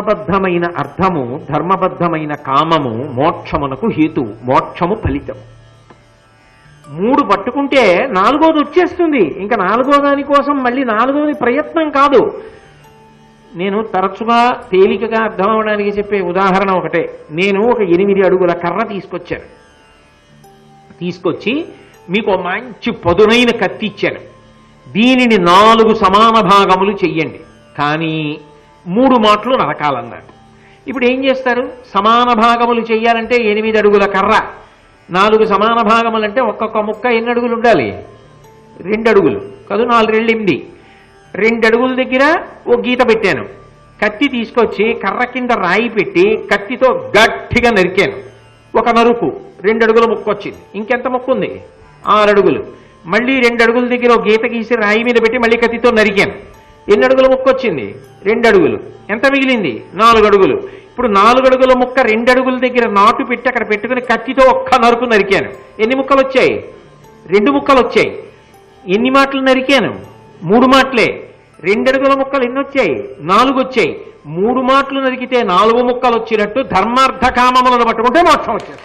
ధర్మబద్ధమైన అర్థము, ధర్మబద్ధమైన కామము మోక్షమునకు హేతువు, మోక్షము ఫలితం. 3 పట్టుకుంటే 4వది వచ్చేస్తుంది. ఇంకా 4వ దాని కోసం మళ్ళీ 4వది ప్రయత్నం కాదు. నేను తరచుగా తేలికగా అర్థం అవడానికి చెప్పే ఉదాహరణ ఒకటే. నేను ఒక 8 అడుగుల కర్ర తీసుకొచ్చి మీకు మంచి పదునైన కత్తి ఇచ్చాను. దీనిని 4 సమాన భాగములు చెయ్యండి, కానీ 3 మాటలు నరకాలన్నారు. ఇప్పుడు ఏం చేస్తారు? సమాన భాగములు చెయ్యాలంటే 8 అడుగుల కర్ర, 4 సమాన భాగములంటే ఒక్కొక్క ముక్క ఎన్ని అడుగులు ఉండాలి? 2 అడుగులు కాదు, 4 2 8. 2 అడుగుల దగ్గర ఓ గీత పెట్టాను. కత్తి తీసుకొచ్చి కర్ర కింద రాయి పెట్టి కత్తితో గట్టిగా నరికాను. ఒక నరుకు 2 అడుగుల ముక్క వచ్చింది. ఇంకెంత ముక్క ఉంది? 6 అడుగులు. మళ్ళీ 2 అడుగుల దగ్గర ఒక గీత గీసి రాయి మీద పెట్టి మళ్ళీ కత్తితో నరికాను. ఎన్ని అడుగుల ముక్క వచ్చింది? 2 అడుగులు. ఎంత మిగిలింది? 4 అడుగులు. ఇప్పుడు 4 అడుగుల ముక్క 2 అడుగుల దగ్గర నాటు పెట్టి అక్కడ పెట్టుకుని కత్తితో ఒక్క నరుకు నరికాను. ఎన్ని ముక్కలు వచ్చాయి? 2 ముక్కలు వచ్చాయి. ఎన్ని మాటలు నరికాను? 3 మాటలే. 2 అడుగుల ముక్కలు ఎన్ని వచ్చాయి? 4 వచ్చాయి. 3 మాటలు నరికితే 4 ముక్కలు వచ్చినట్టు ధర్మార్థ కామములను పట్టుకుంటే మోక్షం వచ్చేది.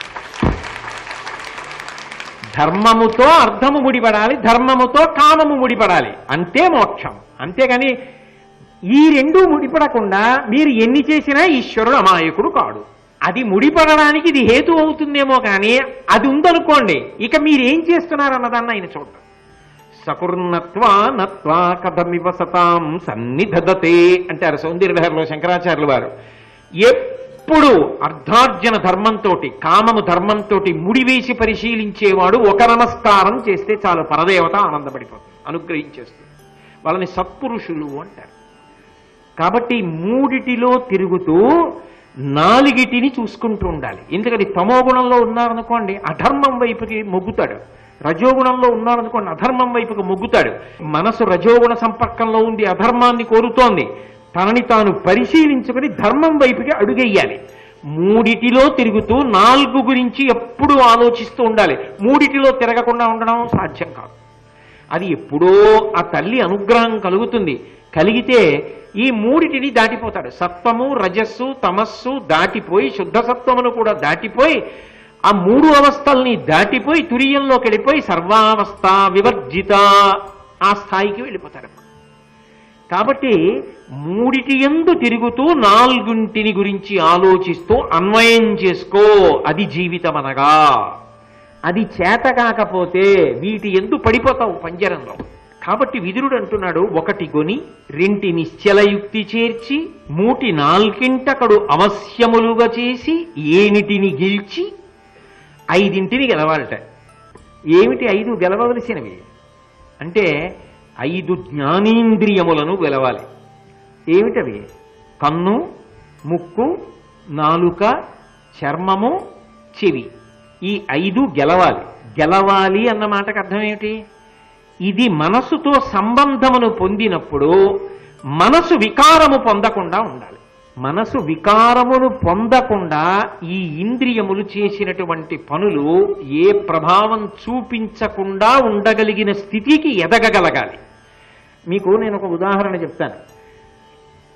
ధర్మముతో అర్థము ముడిపడాలి, ధర్మముతో కామము ముడిపడాలి, అంతే మోక్షం. అంతేగాని ఈ 2 ముడిపడకుండా మీరు ఎన్ని చేసినా ఈశ్వరుడు అమాయకుడు కాడు. అది ముడిపడడానికి ఇది హేతు అవుతుందేమో కానీ అది ఉందనుకోండి, ఇక మీరేం చేస్తున్నారన్నదాన్ని ఆయన చూడండి. సకుర్ణత్వా నత్వా కథమివ సతాం సన్నిధదతే అంటారు సౌందర్యలహరిలో శంకరాచార్యుల వారు. ఎప్పుడు అర్ధార్జన ధర్మంతో, కామము ధర్మంతో ముడివేసి పరిశీలించేవాడు ఒక నమస్కారం చేస్తే చాలు, పరదేవత ఆనందపడిపోతుంది, అనుగ్రహించేస్తుంది. వాళ్ళని సత్పురుషులు అంటారు. కాబట్టి 3 తిరుగుతూ 4 చూసుకుంటూ ఉండాలి. ఎందుకని తమోగుణంలో ఉన్నారనుకోండి అధర్మం వైపుకి మొగ్గుతాడు, రజోగుణంలో ఉన్నారనుకోండి అధర్మం వైపుకి మొగ్గుతాడు. మనసు రజోగుణ సంపర్కంలో ఉంది, అధర్మాన్ని కోరుతోంది. తనని తాను పరిశీలించుకుని ధర్మం వైపుకి అడుగెయ్యాలి. 3 తిరుగుతూ 4 గురించి ఎప్పుడూ ఆలోచిస్తూ ఉండాలి. 3 తిరగకుండా ఉండడం సాధ్యం కాదు. అది ఎప్పుడో ఆ తల్లి అనుగ్రహం కలుగుతుంది. కలిగితే ఈ 3 దాటిపోతాడు. సత్వము, రజస్సు, తమస్సు దాటిపోయి శుద్ధ సత్వమును కూడా దాటిపోయి ఆ 3 అవస్థల్ని దాటిపోయి తురియంలోకి వెళ్ళిపోయి సర్వావస్థ వివర్జిత ఆ స్థాయికి వెళ్ళిపోతారు. కాబట్టి 3 యందు తిరుగుతూ 4 గురించి ఆలోచిస్తూ అన్వయం చేసుకో, అది జీవితం అనగా. అది చేత కాకపోతే వీటి యందు పడిపోతావు పంజరంలో. కాబట్టి విదురుడు అంటున్నాడు, 1 కొని 2 నిశ్చలయుక్తి చేర్చి 3 4 అవశ్యములుగా చేసి 7 గెలిచి 5 గెలవాలట. ఏమిటి 5 గెలవలసినవి అంటే 5 జ్ఞానేంద్రియములను గెలవాలి. ఏమిటవి? కన్ను, ముక్కు, నాలుక, చర్మము, చెవి. ఈ 5 గెలవాలి. గెలవాలి అన్న మాటకు అర్థం ఏమిటి? ఇది మనసుతో సంబంధమును పొందినప్పుడు మనసు వికారము పొందకుండా ఉండాలి. మనసు వికారమును పొందకుండా ఈ ఇంద్రియములు చేసినటువంటి పనులు ఏ ప్రభావం చూపించకుండా ఉండగలిగిన స్థితికి ఎదగగలగాలి. మీకు నేను ఒక ఉదాహరణ చెప్తాను.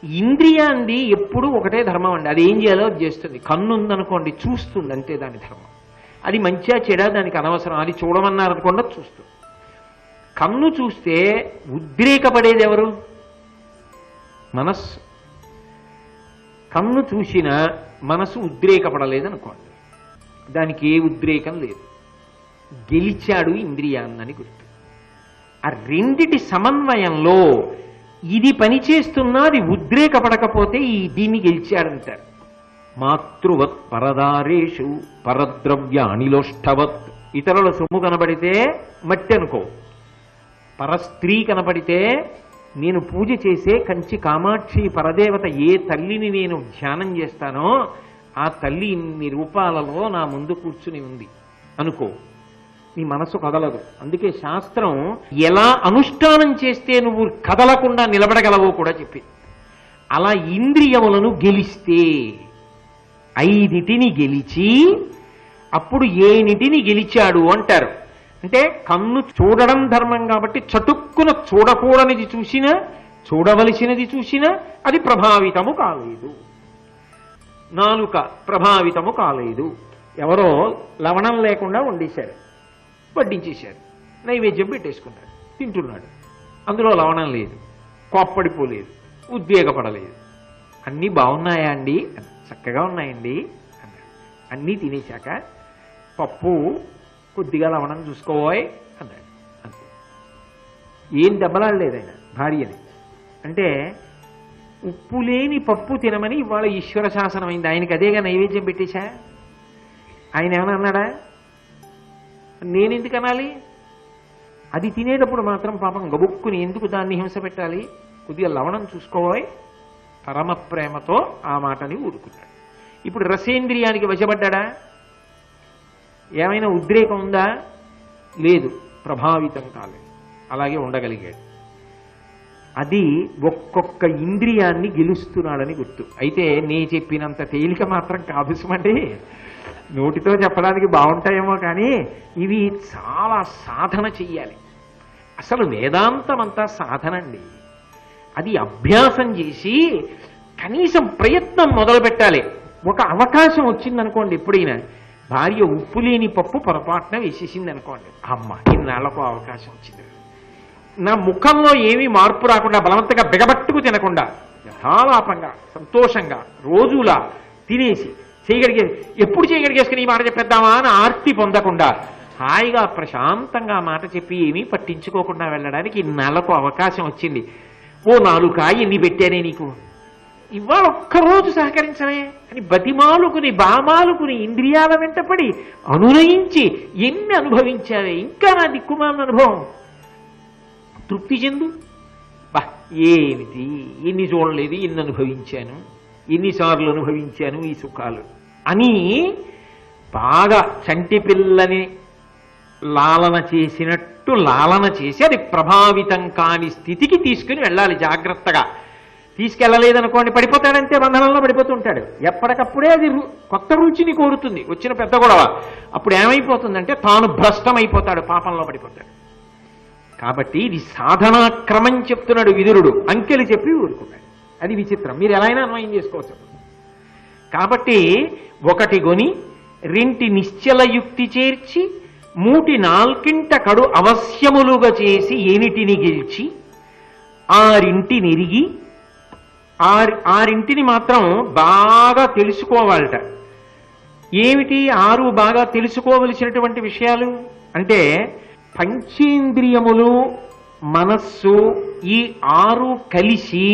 ఇంద్రియాన్ని ఎప్పుడూ ఒకటే ధర్మం అండి, అది ఏం చేయాలో అది చేస్తుంది. కన్ను ఉందనుకోండి చూస్తుంది, అంతే దాని ధర్మం. అది మంచిగా చెడా దానికి అనవసరం, అది చూడమన్నారనుకోండి చూస్తుంది. కన్ను చూస్తే ఉద్రేకపడేది ఎవరు? మనస్సు. కన్ను చూసిన మనసు ఉద్రేకపడలేదనుకోండి, దానికి ఏ ఉద్రేకం లేదు, గెలిచాడు ఇంద్రియాన్నని గుర్తు. ఆ 2 సమన్వయంలో ఇది పనిచేస్తున్నా అది ఉద్రేకపడకపోతే దీన్ని గెలిచాడంటారు. మాతృవత్ పరదారేషు పరద్రవ్యానిలోష్టవత్. ఇతరుల సొమ్ము కనబడితే మట్టి అనుకో, పరస్త్రీ కనబడితే నేను పూజ చేసే కంచి కామాక్షి పరదేవత ఏ తల్లిని నేను ధ్యానం చేస్తానో ఆ తల్లి ఇన్ని రూపాలలో నా ముందు కూర్చుని ఉంది అనుకో, నీ మనసు కదలదు. అందుకే శాస్త్రం ఎలా అనుష్ఠానం చేస్తే నువ్వు కదలకుండా నిలబడగలవో కూడా చెప్పింది. అలా ఇంద్రియములను గెలిస్తే 5 గెలిచి అప్పుడు 7 గెలిచాడు అంటారు. అంటే కన్ను చూడడం ధర్మం కాబట్టి చటుక్కున చూడకూడనిది చూసినా చూడవలసినది చూసినా అది ప్రభావితము కాలేదు. నాలుక ప్రభావితము కాలేదు. ఎవరో లవణం లేకుండా వండేశారు, వడ్డించేశారు, నైవేద్యం పెట్టేసుకున్నాడు, తింటున్నాడు. అందులో లవణం లేదు, కోప్పడిపోలేదు, ఉద్వేగపడలేదు. అన్నీ బాగున్నాయా అండి? చక్కగా ఉన్నాయండి అన్నాడు. అన్నీ తినేశాక పప్పు కొద్దిగా లవణం చూసుకోబోయ్ అన్నాడు. అంతే, ఏం దెబ్బలాడలేదు ఆయన భార్యని. అంటే ఉప్పు లేని పప్పు తినమని ఇవాళ ఈశ్వర శాసనం అయింది. ఆయనకి అదేగా నైవేద్యం పెట్టేశా. ఆయన ఏమైనా అన్నాడా? నేనెందుకు అనాలి? అది తినేటప్పుడు మాత్రం పాపం గబుక్కుని ఎందుకు దాన్ని హింస పెట్టాలి? కొద్దిగా లవణం చూసుకోబోయ్ పరమ ప్రేమతో ఆ మాటని ఊరుకున్నాడు. ఇప్పుడు రసేంద్రియానికి వశపడ్డా? ఏమైనా ఉద్రేకం ఉందా? లేదు, ప్రభావితం కాలేదు, అలాగే ఉండగలిగాడు. అది ఒక్కొక్క ఇంద్రియాన్ని గెలుస్తున్నాడని గుర్తు. అయితే నే చెప్పినంత తేలిక మాత్రం కాదు సుమండి. నోటితో చెప్పడానికి బాగుంటాయేమో కానీ ఇవి చాలా సాధన చెయ్యాలి. అసలు వేదాంతం అంతా సాధన అండి. అది అభ్యాసం చేసి కనీసం ప్రయత్నం మొదలు పెట్టాలి. ఒక అవకాశం వచ్చిందనుకోండి, ఎప్పుడైనా భార్య ఉప్పు లేని పప్పు పొరపాటున వేసేసింది అనుకోండి, అమ్మ ఇన్నాళ్లకు అవకాశం వచ్చింది, నా ముఖంలో ఏమీ మార్పు రాకుండా బలవంతంగా బిగబట్టుకు తినకుండా యథాలాపంగా సంతోషంగా రోజులా తినేసి చేయగలిగే, ఎప్పుడు చేయగలిగేసుకుని ఈ మాట చెప్పేద్దామా అని ఆర్తి పొందకుండా హాయిగా ప్రశాంతంగా మాట చెప్పి ఏమీ పట్టించుకోకుండా వెళ్ళడానికి ఇన్నాళ్లకు అవకాశం వచ్చింది. ఓ 4 కాయ ఎన్ని పెట్టానే నీకు, ఇవాళ ఒక్కరోజు సహకరించనే అని బతిమాలుకుని బామాలుకుని ఇంద్రియాల వెంటపడి అనునయించి ఎన్ని అనుభవించావే, ఇంకా నా దిక్కుమాలిన అనుభవం, తృప్తి చెందు. బా ఏమిటి, ఎన్ని చూడలేదు, ఎన్ని అనుభవించాను, ఎన్నిసార్లు అనుభవించాను ఈ సుఖాలు అని బాగా చంటి పిల్లని లాలన చేసినట్టు లాలన చేసి అది ప్రభావితం కాని స్థితికి తీసుకుని వెళ్ళాలి. జాగ్రత్తగా తీసుకెళ్ళలేదనుకోండి పడిపోతాడంతే, బంధనంలో పడిపోతుంటాడు. ఎప్పటికప్పుడే అది కొత్త రుచిని కోరుతుంది. వచ్చిన పెద్ద గొడవ అప్పుడు ఏమైపోతుందంటే తాను భ్రష్టమైపోతాడు, పాపంలో పడిపోతాడు. కాబట్టి ఇది సాధనా క్రమం చెప్తున్నాడు విదురుడు. అంకెలు చెప్పి ఊరుకున్నాడు. అది విచిత్రం. మీరు ఎలా అయినా అన్వయం చేసుకోవచ్చు. కాబట్టి ఒకటి గొని 2 నిశ్చల యుక్తి చేర్చి 3 4 కడు అవశ్యములుగా చేసి 8 గెలిచి 6 నెరిగి 6 మాత్రం బాగా తెలుసుకోవాలట. ఏమిటి 6 బాగా తెలుసుకోవలసినటువంటి విషయాలు అంటే, పంచేంద్రియములు మనస్సు ఈ 6 కలిసి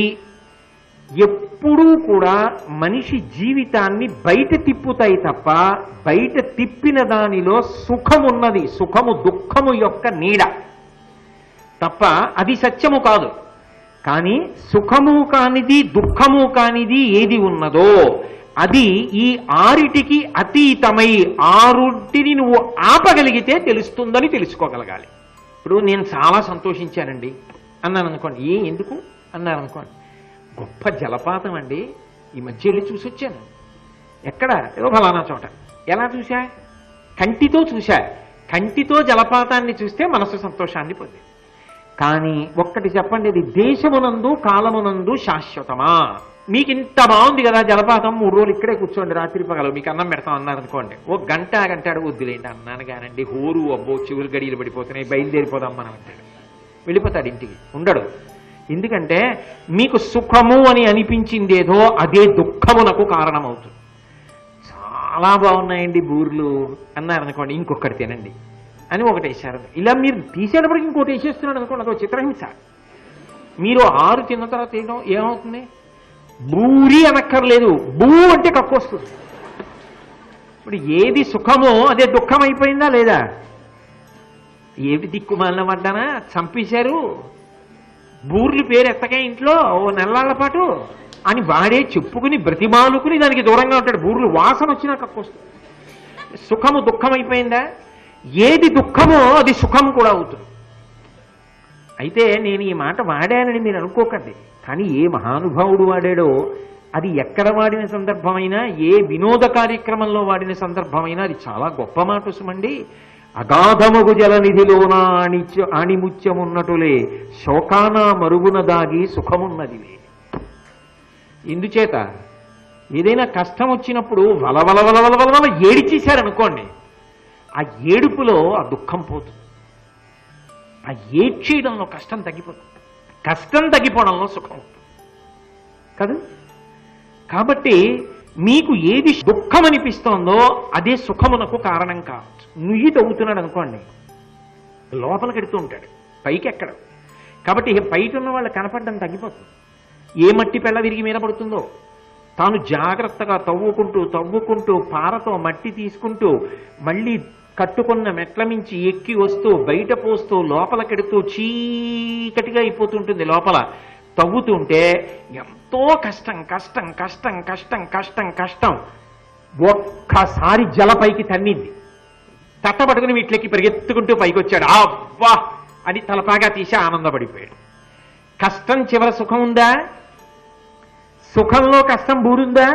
ఎప్పుడూ కూడా మనిషి జీవితాన్ని బయట తిప్పుతాయి తప్ప బయట తిప్పిన దానిలో సుఖమున్నది, సుఖము దుఃఖము యొక్క నీడ తప్ప అది సత్యము కాదు. కానీ సుఖము కానిది దుఃఖము కానిది ఏది ఉన్నదో అది ఈ 6టికి అతీతమై 6 నువ్వు ఆపగలిగితే తెలుస్తుందని తెలుసుకోగలగాలి. ఇప్పుడు నేను చాలా సంతోషించానండి అన్నాను అనుకోండి, ఎందుకు అన్నారు అనుకోండి, గొప్ప జలపాతం అండి, ఈ మధ్య వెళ్ళి చూసి వచ్చాను. ఎక్కడ? ఏదో ఫలానా చోట. ఎలా చూశా? కంటితో చూశా. కంటితో జలపాతాన్ని చూస్తే మనసు సంతోషాన్ని పొంది. కానీ ఒక్కటి చెప్పండి, ఇది దేశమునందు కాలమునందు శాశ్వతమా? మీకు ఇంత బాగుంది కదా జలపాతం, 3 రోజులు ఇక్కడే కూర్చోండి, రాత్రి పగలు మీకు అన్నం పెడతాం అన్నారు అనుకోండి, ఓ గంట వద్దులేండి అన్నాను కానండి, హోరు అబ్బో చెవులు గడియలు పడిపోతున్నాయి, బయలుదేరిపోదాం మనం అంటాడు. వెళ్ళిపోతాడు, ఇంటికి ఉండడు. ఎందుకంటే మీకు సుఖము అని అనిపించిందేదో అదే దుఃఖమునకు కారణమవుతుంది. చాలా బాగున్నాయండి బూర్లు అన్నారనుకోండి, ఇంకొకటి తినండి అని ఒకటి వేశారు. ఇలా మీరు తీసేటప్పటికి ఇంకోటి వేసేస్తున్నాడు అనుకోండి, అదొక చిత్రహింస. మీరు 6 తిన్న తర్వాత ఏమవుతుంది? బూరి అనక్కర్లేదు, బూ అంటే కక్కొస్తుంది. ఇప్పుడు ఏది సుఖమో అదే దుఃఖం అయిపోయిందా లేదా? ఏమిటి దిక్కుమాలిన పడ్డానా, చంపేశారు, బూర్లు పేరు ఎత్తగా ఇంట్లో ఓ నెలల పాటు అని వాడే చెప్పుకుని బ్రతిమాలుకుని దానికి దూరంగా ఉంటాడు. బూర్లు వాసన వచ్చినా కక్కొస్తుంది. సుఖము దుఃఖం అయిపోయిందా? ఏది దుఃఖమో అది సుఖం కూడా అవుతుంది. అయితే నేను ఈ మాట వాడానని మీరు అనుకోకండి, కానీ ఏ మహానుభావుడు వాడాడో అది ఎక్కడ వాడిన సందర్భమైనా, ఏ వినోద కార్యక్రమంలో వాడిన సందర్భమైనా అది చాలా గొప్ప మాట సుమండి. అగాధముగు జలనిధిలోన ఆణిముత్యమున్నటులే శోకాన మరుగున దాగి సుఖమున్నదివే. ఎందుచేత ఏదైనా కష్టం వచ్చినప్పుడు వలవల వలవల వలవల ఏడిచేశారనుకోండి, ఆ ఏడుపులో ఆ దుఃఖం పోతుంది. ఆ ఏడ్చేయడంలో కష్టం తగ్గిపోతుంది, కష్టం తగ్గిపోవడంలో సుఖం కాదు. కాబట్టి మీకు ఏది దుఃఖం అనిపిస్తోందో అదే సుఖమునకు కారణం కావచ్చు. నుయ్యి తవ్వుతున్నాడు అనుకోండి, లోపలికి ఎడుతూ ఉంటాడు, పైకి ఎక్కడం. కాబట్టి బయట ఉన్న వాళ్ళు కనపడడం తగ్గిపోతుంది. ఏ మట్టి పెళ్ళ విరిగి మీద పడుతుందో తాను జాగ్రత్తగా తవ్వుకుంటూ పారతో మట్టి తీసుకుంటూ మళ్ళీ కట్టుకున్న మెట్ల మించి ఎక్కి వస్తూ బయట పోస్తూ లోపలికెడుతూ చీకటిగా అయిపోతుంటుంది. లోపల తవ్వుతుంటే ఎంతో కష్టం కష్టం కష్టం కష్టం కష్టం కష్టం. ఒక్కసారి జలపైకి తన్నింది, తట్టబట్టుకుని వీటికి పరిగెత్తుకుంటూ పైకి వచ్చాడు. అవ్వా అని తలపాగా తీసి ఆనందపడిపోయాడు. కష్టం చివర సుఖం ఉందా? సుఖంలో కష్టం బూరుందా?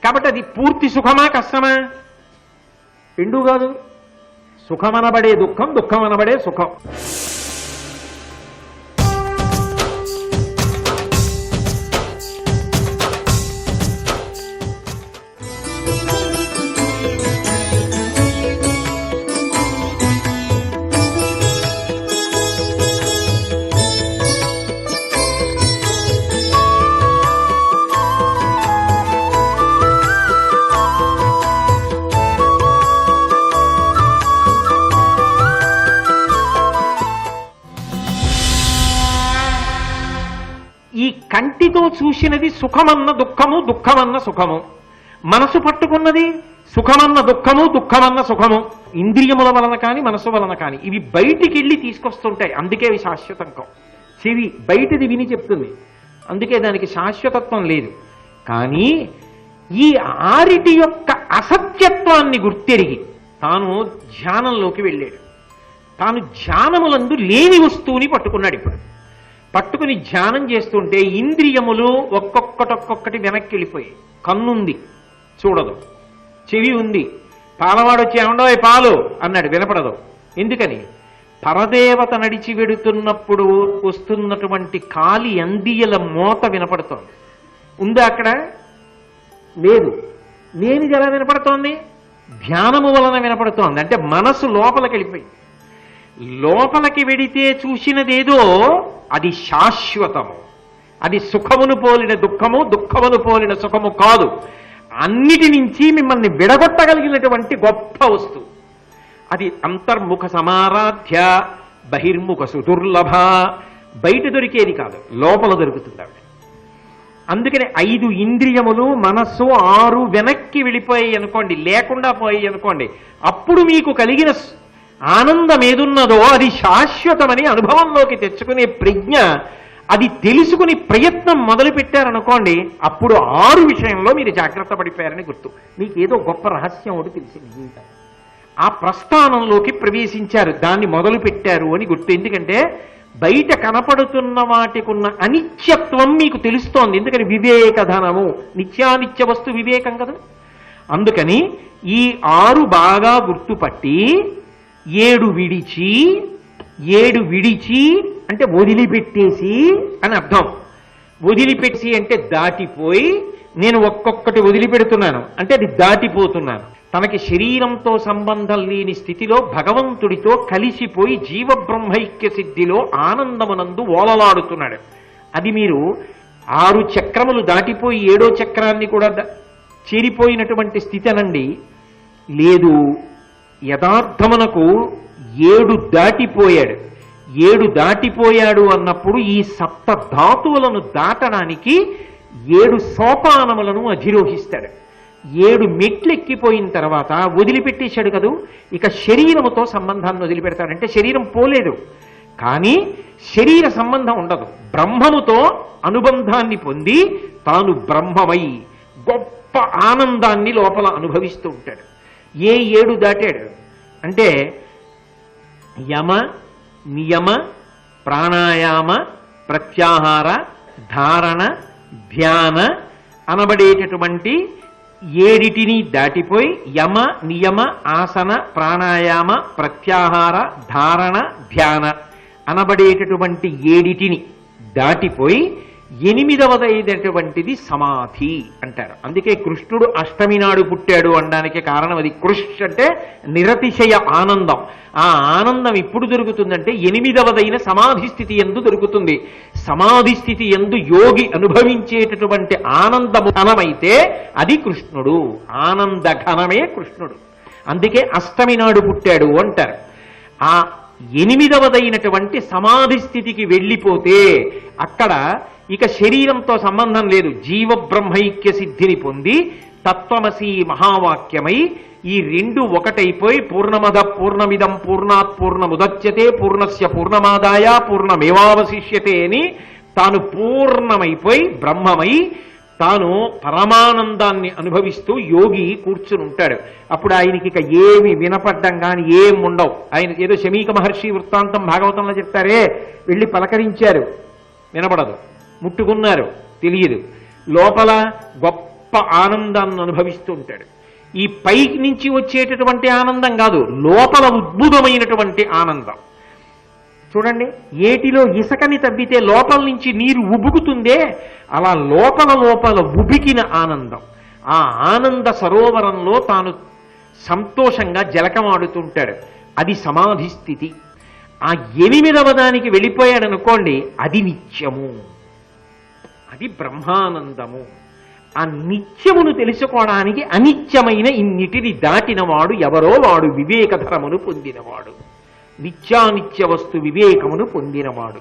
కాబట్టి అది పూర్తి సుఖమా కష్టమా? రెండూ కాదు. సుఖమనబడే దుఃఖం, దుఃఖం అనబడే సుఖం. ఈ కంటితో చూసినది సుఖమన్న దుఃఖము, దుఃఖమన్న సుఖము. మనసు పట్టుకున్నది సుఖమన్న దుఃఖము, దుఃఖమన్న సుఖము. ఇంద్రియముల వలన కానీ మనసు వలన కానీ ఇవి బయటికి వెళ్ళి తీసుకొస్తుంటాయి, అందుకే అవి శాశ్వతం కావు. చెవి బయటిది విని చెప్తుంది, అందుకే దానికి శాశ్వతత్వం లేదు. కానీ ఈ ఆరిటి యొక్క అసత్యత్వాన్ని గుర్తెరిగి తాను ధ్యానంలోకి వెళ్ళాడు. తాను ధ్యానములందు లేని వస్తువుని పట్టుకున్నాడు. ఇప్పుడు పట్టుకుని ధ్యానం చేస్తుంటే ఇంద్రియములు ఒక్కొక్కటి వెనక్కి వెళ్ళిపోయి. కన్నుంది, చూడదు. చెవి ఉంది, పాలవాడు వచ్చి ఏమండో పాలు అన్నాడు, వినపడదు. ఎందుకని? పరదేవత నడిచి వెడుతున్నప్పుడు వస్తున్నటువంటి కాలి అందియల మోత వినపడుతోంది. ఉందా అక్కడ? లేదు. లేనిది ఎలా వినపడుతోంది? ధ్యానము వలన వినపడుతోంది. అంటే మనసు లోపలికి వెళ్ళిపోయింది. లోపలికి వెడితే చూసినదేదో అది శాశ్వతము. అది సుఖమును పోలిన దుఃఖము, దుఃఖమును పోలిన సుఖము కాదు. అన్నిటి నుంచి మిమ్మల్ని విడగొట్టగలిగినటువంటి గొప్ప వస్తువు అది. అంతర్ముఖ సమారాధ్య బహిర్ముఖ సుదుర్లభ. బయట దొరికేది కాదు, లోపల దొరుకుతుంది ఆవిడ. అందుకని 5 ఇంద్రియములు, మనస్సు 6 వెనక్కి వెళ్ళిపోయాయి అనుకోండి, లేకుండా పోయాయి అనుకోండి, అప్పుడు మీకు కలిగిన ఆనందం ఏదున్నదో అది శాశ్వతమని అనుభవంలోకి తెచ్చుకునే ప్రజ్ఞ, అది తెలుసుకుని ప్రయత్నం మొదలు పెట్టారనుకోండి, అప్పుడు 6 విషయంలో మీరు జాగ్రత్త పడిపోయారని గుర్తు. మీకు ఏదో గొప్ప రహస్యం ఒకటి తెలిసింది జీవితం. ఆ ప్రస్థానంలోకి ప్రవేశించారు, దాన్ని మొదలు పెట్టారు అని గుర్తు. ఎందుకంటే బయట కనపడుతున్న వాటికున్న అనిత్యత్వం మీకు తెలుస్తోంది. ఎందుకని? వివేక ధనము, నిత్యానిత్య వస్తు వివేకం కదా. అందుకని ఈ 6 బాగా గుర్తుపట్టి 7 విడిచి అంటే వదిలిపెట్టేసి అని అర్థం. వదిలిపెట్టేసి అంటే దాటిపోయి, నేను ఒక్కొక్కటి వదిలిపెడుతున్నాను అంటే అది దాటిపోతున్నాను. తనకి శరీరంతో సంబంధం లేని స్థితిలో భగవంతుడితో కలిసిపోయి జీవబ్రహ్మైక్య సిద్ధిలో ఆనందమునందు ఓలలాడుతున్నాడు. అది మీరు 6 చక్రములు దాటిపోయి 7వ చక్రాన్ని కూడా చేరిపోయినటువంటి స్థితి అనండి. లేదు, యథార్థమునకు 7 దాటిపోయాడు. 7 దాటిపోయాడు అన్నప్పుడు ఈ 7 ధాతువులను దాటడానికి 7 సోపానములను అధిరోహిస్తాడు. 7 మెట్లెక్కిపోయిన తర్వాత వదిలిపెట్టేశాడు కదూ, ఇక శరీరముతో సంబంధాన్ని వదిలిపెడతాడంటే శరీరం పోలేదు, కానీ శరీర సంబంధం ఉండదు. బ్రహ్మముతో అనుబంధాన్ని పొంది తాను బ్రహ్మమై గొప్ప ఆనందాన్ని లోపల అనుభవిస్తూ ఉంటాడు. ఏ 7 దాటాడు అంటే యమ, నియమ, ప్రాణాయామ, ప్రత్యాహార, ధారణ, ధ్యాన అనబడేటటువంటి 7 దాటిపోయి యమ, నియమ, ఆసన, ప్రాణాయామ, ప్రత్యాహార, ధారణ, ధ్యాన అనబడేటటువంటి 7 దాటిపోయి ఎనిమిదవదైనటువంటిది సమాధి అంటారు. అందుకే కృష్ణుడు అష్టమి నాడు పుట్టాడు అనడానికి కారణం అది. కృష్ అంటే నిరతిశయ ఆనందం. ఆ ఆనందం ఎప్పుడు దొరుకుతుందంటే ఎనిమిదవదైన సమాధి స్థితి యందు దొరుకుతుంది. సమాధి స్థితి యందు యోగి అనుభవించేటటువంటి ఆనందము ఘనమైతే అది కృష్ణుడు. ఆనంద ఘనమే కృష్ణుడు. అందుకే అష్టమి నాడు పుట్టాడు అంటారు. ఆ ఎనిమిదవదైనటువంటి సమాధి స్థితికి వెళ్ళిపోతే అక్కడ ఇక శరీరంతో సంబంధం లేదు. జీవ బ్రహ్మైక్య సిద్ధిని పొంది తత్వమసి మహావాక్యమై ఈ రెండు ఒకటైపోయి పూర్ణమద పూర్ణమిదం పూర్ణాత్ పూర్ణముదచ్యతే పూర్ణస్య పూర్ణమాదాయ పూర్ణమేవావశిష్యతే అని తాను పూర్ణమైపోయి బ్రహ్మమై తాను పరమానందాన్ని అనుభవిస్తూ యోగి కూర్చుని ఉంటాడు. అప్పుడు ఆయనకి ఇక ఏమి వినపడ్డం కానీ ఏం ఉండవు. ఆయన ఏదో శమీక మహర్షి వృత్తాంతం భాగవతంలో చెప్తారే, వెళ్ళి పలకరించారు, వినపడదు, ముట్టుకున్నారు, తెలియదు, లోపల గొప్ప ఆనందాన్ని అనుభవిస్తూ ఉంటాడు. ఈ పైకి నుంచి వచ్చేటటువంటి ఆనందం కాదు, లోపల ఉద్భుతమైనటువంటి ఆనందం. చూడండి, ఏటిలో ఇసకని తవ్వితే లోపల నుంచి నీరు ఉబుకుతుందే, అలా లోపల ఉబికిన ఆనందం. ఆ ఆనంద సరోవరంలో తాను సంతోషంగా జలకమాడుతుంటాడు. అది సమాధి స్థితి. ఆ ఎనిమిదవ దానికి వెళ్ళిపోయాడనుకోండి, అది నిత్యము, అది బ్రహ్మానందము. ఆ నిత్యమును తెలుసుకోవడానికి అనిత్యమైన ఇన్నిటిని దాటినవాడు ఎవరో వాడు వివేకధరమును పొందినవాడు, నిత్యానిత్య వస్తు వివేకమును పొందినవాడు.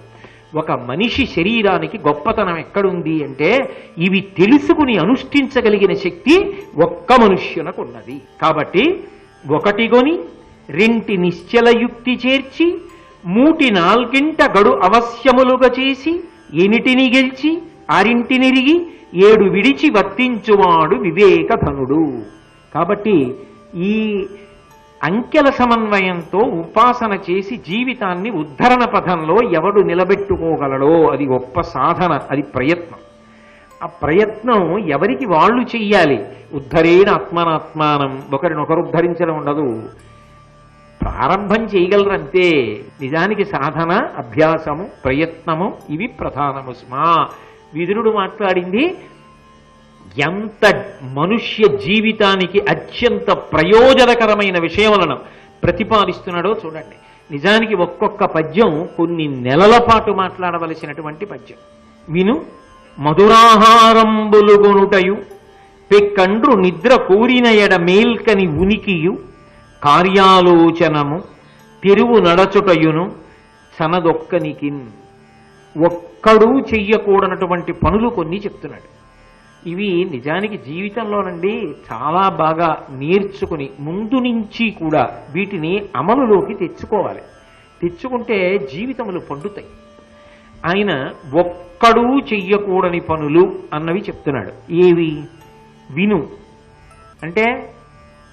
ఒక మనిషి శరీరానికి గొప్పతనం ఎక్కడుంది అంటే, ఇవి తెలుసుకుని అనుష్ఠించగలిగిన శక్తి ఒక్క మనుష్యునకున్నది. కాబట్టి ఒకటి గొని రెంటి నిశ్చల యుక్తి చేర్చి మూటి నాల్గింట గడు అవశ్యములుగా చేసి ఎనిటిని గెలిచి ఆరింటినిరిగి ఏడు విడిచి వర్తించువాడు వివేకధనుడు. కాబట్టి ఈ అంకెల సమన్వయంతో ఉపాసన చేసి జీవితాన్ని ఉద్ధరణ పథంలో ఎవడు నిలబెట్టుకోగలడో అది గొప్ప సాధన, అది ప్రయత్నం. ఆ ప్రయత్నం ఎవరికి వాళ్ళు చెయ్యాలి. ఉద్ధరేణ ఆత్మనాత్మానం, ఒకరినొకరు ఉద్ధరించడం ఉండదు. ప్రారంభం చేయగలరంతే. నిజానికి సాధన, అభ్యాసము, ప్రయత్నము ఇవి ప్రధానము. స్మా విదురుడు మాట్లాడింది ఎంత మనుష్య జీవితానికి అత్యంత ప్రయోజనకరమైన విషయములను ప్రతిపాదిస్తున్నాడో చూడండి. నిజానికి ఒక్కొక్క పద్యం కొన్ని నెలల పాటు మాట్లాడవలసినటువంటి పద్యం. విను మధురాహారంబులుగొనుటయు పెక్కండ్రు నిద్ర కోరిన ఎడ మేల్కని ఉనికియు కార్యాలోచనము తెరువు నడచుటయును సనదొక్కనికిన్. ఒక్కడూ చెయ్యకూడనటువంటి పనులు కొన్ని చెప్తున్నాడు. ఇవి నిజానికి జీవితంలోనండి చాలా బాగా నేర్చుకుని ముందు నుంచి కూడా వీటిని అమలులోకి తెచ్చుకోవాలి. తెచ్చుకుంటే జీవితములు పండుతాయి. ఆయన ఒక్కడూ చెయ్యకూడని పనులు అన్నవి చెప్తున్నాడు. ఏవి? విను అంటే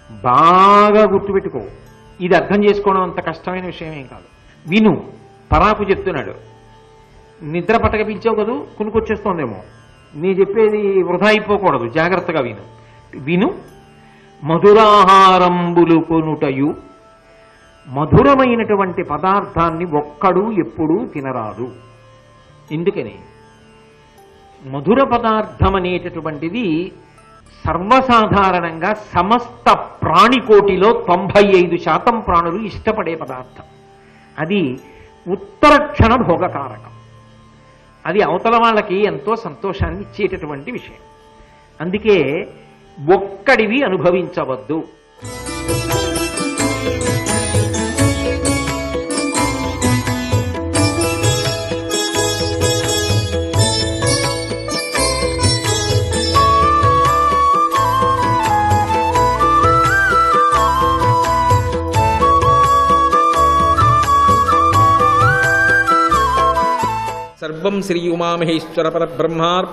బాగా గుర్తుపెట్టుకో. ఇది అర్థం చేసుకోవడం అంత కష్టమైన విషయం ఏం కాదు. విను. పరాకు చెప్తున్నాడు. నిద్ర పట్టకపించావు కదూ, కునుకొచ్చేస్తోందేమో, నీ చెప్పేది వృధా అయిపోకూడదు, జాగ్రత్తగా విను. విను మధురాహారంబులు కొనుటయు, మధురమైనటువంటి పదార్థాన్ని ఒక్కడు ఎప్పుడూ తినరాదు. ఎందుకని? మధుర పదార్థం అనేటటువంటిది సర్వసాధారణంగా సమస్త ప్రాణికోటిలో 95% ప్రాణులు ఇష్టపడే పదార్థం. అది ఉత్తరక్షణ భోగకారకం. అది అవతల వాళ్ళకి ఎంతో సంతోషాన్ని ఇచ్చేటటువంటి విషయం. అందుకే ఒక్కడివి అనుభవించవద్దు. సర్వం శ్రీ ఉమామహేశ్వర పరబ్రహ్మార్పణమస్తు.